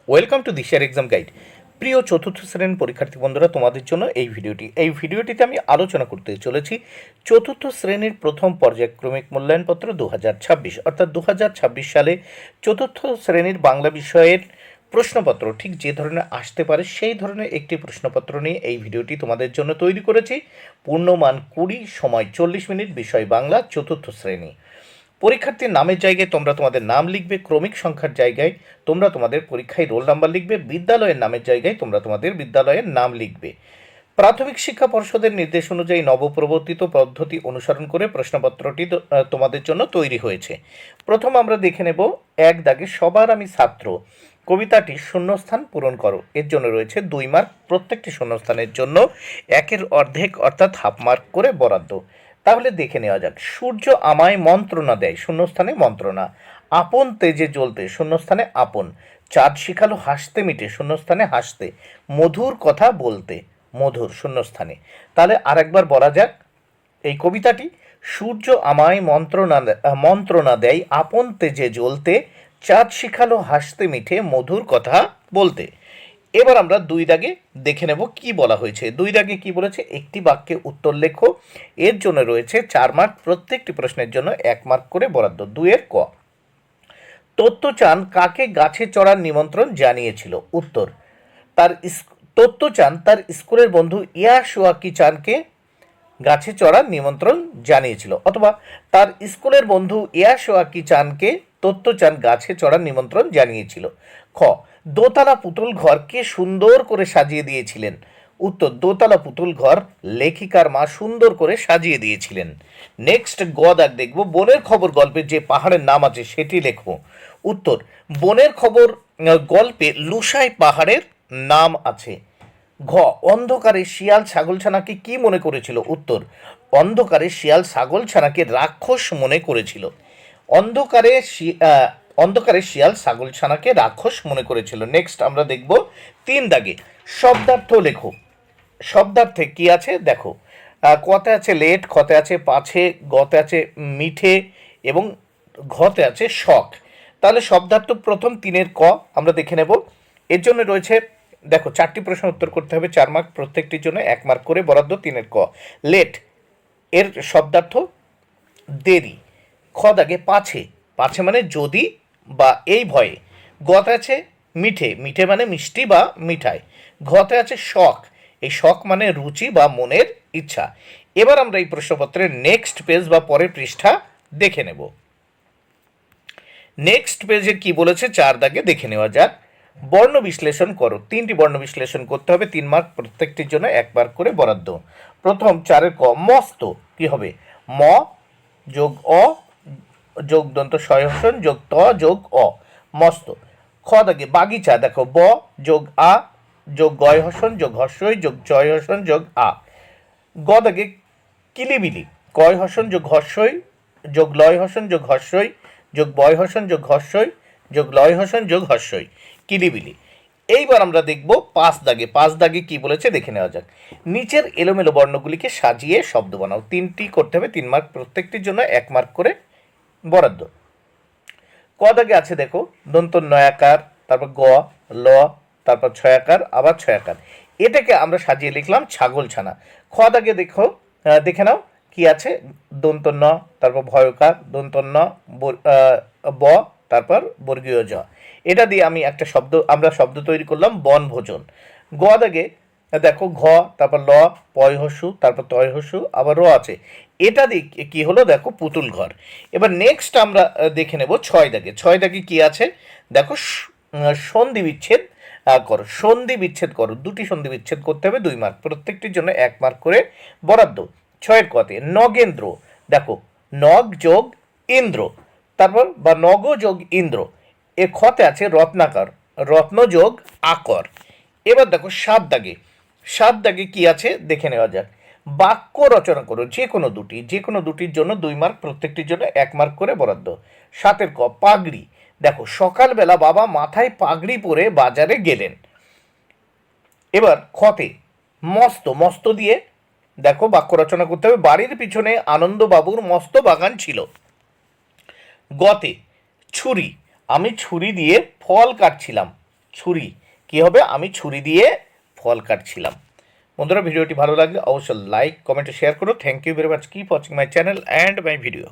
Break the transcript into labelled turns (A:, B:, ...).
A: Welcome to দিশার exam guide. প্রিয় চতুর্থ শ্রেণীর পরীক্ষার্থী বন্ধুরা, তোমাদের জন্য এই ভিডিওটিতে আমি আলোচনা করতে চলেছি চতুর্থ শ্রেণীর প্রথম পর্যায়ক্রমিক মূল্যায়নপত্র 2026, অর্থাৎ 2026 সালে চতুর্থ শ্রেণীর বাংলা বিষয়ের প্রশ্নপত্র ঠিক যে ধরনের আসতে পারে সেই ধরনের একটি প্রশ্নপত্র নিয়ে এই ভিডিওটি তোমাদের জন্য তৈরি করেছি। পূর্ণমান 20, সময় 40 মিনিট, বিষয় বাংলা, চতুর্থ শ্রেণী। পরীক্ষার্থীর নামের জায়গায় তোমরা তোমাদের নাম লিখবে, ক্রমিক সংখ্যার জায়গায় তোমরা তোমাদের পরীক্ষায় রোল নাম্বার লিখবে, বিদ্যালয়ের নামের জায়গায় তোমরা তোমাদের বিদ্যালয়ের নাম লিখবে। প্রাথমিক শিক্ষা পর্ষদের নির্দেশ অনুযায়ী নবপ্রবর্তিত পদ্ধতি অনুসরণ করে প্রশ্নপত্রটি তোমাদের জন্য তৈরি হয়েছে। প্রথম আমরা দেখে নেব এক দাগে সবার আমি ছাত্র কবিতাটি শূন্যস্থান পূরণ করো। এর জন্য রয়েছে 2 মার্ক, প্রত্যেকটি শূন্যস্থানের জন্য 1/2 অর্থাৎ হাফ মার্ক করে বরাদ্দ। তাহলে দেখে নেওয়া যাক। সূর্য আমায় মন্ত্রণা দেয়, শূন্যস্থানে মন্ত্রণা। আপন তেজে জ্বলতে, শূন্যস্থানে আপন। চাঁদ শিখালো হাসতে মিটে, শূন্যস্থানে হাসতে। মধুর কথা বলতে, মধুর, শূন্যস্থানে। তাহলে আরেকবার বলা যাক এই কবিতাটি। সূর্য আমায় মন্ত্রণা দেয়, আপন তেজে জ্বলতে। চাঁদ শিখালো হাসতে মিঠে, মধুর কথা বলতে। এবার আমরা 2 দাগে দেখে নেব কি বলা হয়েছে। 2 দাগে কি বলেছে, একটি বাক্যে উত্তর লেখো। এর জন্য রয়েছে 4 মার্ক, প্রত্যেকটি প্রশ্নের জন্য 1 মার্ক করে বরাদ্দ। 2 এর ক। তত্ত্বচান কাকে গাছে চড়ার নিমন্ত্রণ জানিয়েছিল? উত্তর, তত্ত্বচান তার স্কুলের বন্ধু ইয়াসুয়াকি চানকে গাছে চড়ার নিমন্ত্রণ জানিয়েছিল, অথবা তার স্কুলের বন্ধু ইয়াসুয়াকি চানকে তত্ত্বচান গাছে চড়ার নিমন্ত্রণ জানিয়েছিল। খ, দোতলা পুতুল ঘর কে সুন্দর করে সাজিয়ে দিয়েছিলেন? উত্তর, দোতলা পুতুল ঘর লেখিকার মা সুন্দর করে সাজিয়ে দিয়েছিলেন। নেক্সট গ দাগ দেখব। বনের খবর গল্পে যে পাহাড়ের নাম আছে সেটি লেখো। উত্তর, বনের খবর গল্পে লুসাই পাহাড়ের নাম আছে। ঘ, অন্ধকারে শিয়াল ছাগলছানাকে কি মনে করেছিল? উত্তর, অন্ধকারে শিয়াল ছাগলছানাকে রাক্ষস মনে করেছিল। অন্ধকারে অন্ধকারে শিয়াল ছাগলছানাকে রাক্ষস মনে করেছিল। নেক্সট আমরা দেখব 3 দাগে শব্দার্থ লেখো। শব্দার্থে কি আছে দেখো। কতে আছে লেট, খতে আছে পাছে, গতে আছে মিঠে এবং ঘতে আছে শখ। তাহলে শব্দার্থ প্রথম 3 এর ক আমরা দেখে নেব। এর জন্য রয়েছে দেখো 4টি প্রশ্ন উত্তর করতে হবে, 4 মার্ক, প্রত্যেকটির জন্য 1 মার্ক করে বরাদ্দ। 3 এর ক, লেট এর শব্দার্থ দেরি। খ দাগে পাছে, পাছে মানে যদি বা এই ভয়ে। গতে আছে মিঠে, মিঠে মানে মিষ্টি বা মিঠাই। ঘতে আছে শখ, এই শখ মানে রুচি বা মনের ইচ্ছা। এবার আমরা এই প্রশ্নপত্রের নেক্সট পেজ বা পরের পৃষ্ঠা দেখে নেব। নেক্সট পেজে কি বলেছে 4 দাগে দেখে নেওয়া যাক। বর্ণ বিশ্লেষণ করো। 3টি বর্ণ বিশ্লেষণ করতে হবে, 3 মার্ক, প্রত্যেকটির জন্য 1 মার্ক করে বরাদ্দ। প্রথম 4 এর ক, মস্ত কি হবে? ম যোগ অ যোগ দন্ত সয়হসন যোগ ত যোগ অ, মস্ত। খ দাগে বাগিচা, দেখো ব যোগ আ যোগ গয় হসন যোগ হর্ষই যোগ জয় হসন যোগ আ। গ দাগে কিলিবিলি, কয় হসন যোগ হর্ষই যোগ লয় হসন যোগ হর্ষই যোগ বয় হসন যোগ হর্ষই যোগ লয় হসন যোগ হর্ষই, কিলিবিলি। এইবার আমরা দেখব 5 দাগে। 5 দাগে কি বলেছে দেখে নেওয়া যাক। নিচের এলোমেলো বর্ণগুলিকে সাজিয়ে শব্দ বানাও। 3টি করতে হবে, 3 মার্ক, প্রত্যেকটির জন্য 1 মার্ক করে বরাদ্দ। ক দাগে আছে দেখো দন্ত নয়াকার, তারপর গ, ল, তারপর ছয়াকার, আবার ছয়াকার। এটাকে আমরা সাজিয়ে লিখলাম ছাগলছানা। খ দাগে দেখো, দেখে নাও কি আছে। দন্ত ন, তারপর ভয়কার, দন্ত ন, ব, তারপর বর্গীয় জ। এটা দিয়ে আমরা শব্দ তৈরি করলাম বনভোজন। গ দাগে দেখো ঘ, তারপর ল, পয় হসু, তারপর তয় হসু, আবার র আছে। এটা দিয়ে কি হলো দেখো পুতুল ঘর। এবার নেক্সট আমরা দেখে নেব 6 দাগে। 6 দাগে কি আছে দেখো, সন্ধি বিচ্ছেদ করো। সন্ধি বিচ্ছেদ করো, 2টি সন্ধি বিচ্ছেদ করতে হবে, 2 মার্ক, প্রত্যেকটির জন্য 1 মার্ক করে বরাদ্দ। 6 কতে নগেন্দ্র, দেখো নগ যোগ ইন্দ্র, তারপর বা নগ যোগ ইন্দ্র। এ খতে আছে রত্নাকর, রত্ন যোগ আকর। এবার দেখো 7 দাগে। 7 দাগে কি আছে দেখে নেওয়া যাক। বাক্য রচনা করো, যে কোনো দুটির জন্য 2 মার্ক, প্রত্যেকটির জন্য 1 মার্ক করে বরাদ্দ। 7 ক, পাগড়ি, দেখো সকালবেলা বাবা মাথায় পাগড়ি পরে বাজারে গেলেন। এবার খতে মস্ত, মস্ত দিয়ে দেখো বাক্য রচনা করতে হবে। বাড়ির পিছনে আনন্দবাবুর মস্ত বাগান ছিল। গতে ছুরি, আমি ছুরি দিয়ে ফল কাটছিলাম। ছুরি কি হবে, আমি ছুরি দিয়ে ফল কাটছিলাম। বন্ধুরা ভিডিওটি ভালো লাগলে অবশ্যই লাইক কমেন্ট শেয়ার করো। Thank you very much, keep watching my channel and my video.